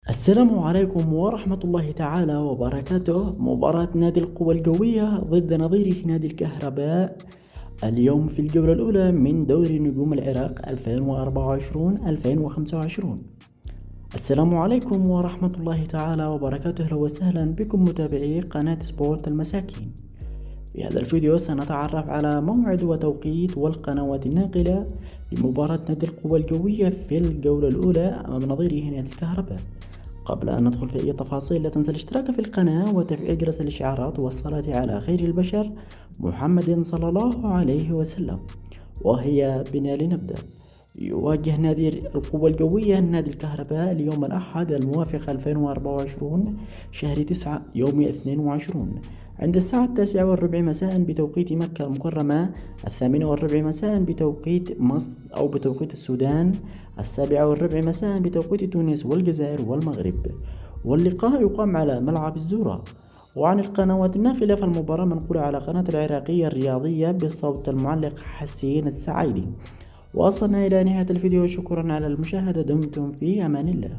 السلام عليكم ورحمة الله تعالى وبركاته. مباراة نادي القوى القوية ضد نظيره نادي الكهرباء اليوم في الجولة الأولى من دوري نجوم العراق 2024-2025. السلام عليكم ورحمة الله تعالى وبركاته. أهلا وسهلا بكم متابعي قناة سبورت المساكين. في هذا الفيديو سنتعرف على موعد وتوقيت والقنوات الناقلة لمباراة نادي القوى القوية في الجولة الأولى أمام نظيره نادي الكهرباء. قبل أن ندخل في أي تفاصيل لا تنسى الاشتراك في القناة وتفعيل جرس الإشعارات والصلاة على خير البشر محمد صلى الله عليه وسلم. وهي بنا لنبدأ. يواجه نادي القوى القوية نادي الكهرباء اليوم الأحد الموافق 2024 شهر 9 يوم 22 عند الساعة 9:15 مساء بتوقيت مكة المكرمة، 8:15 مساء بتوقيت مصر أو بتوقيت السودان، 7:15 مساء بتوقيت تونس والجزائر والمغرب. واللقاء يقام على ملعب الزورة. وعن القنوات الناقلة فالمباراة منقولة على قناة العراقية الرياضية بالصوت المعلق حسين السعيدي. وصلنا إلى نهاية الفيديو، شكرا على المشاهدة، دمتم في أمان الله.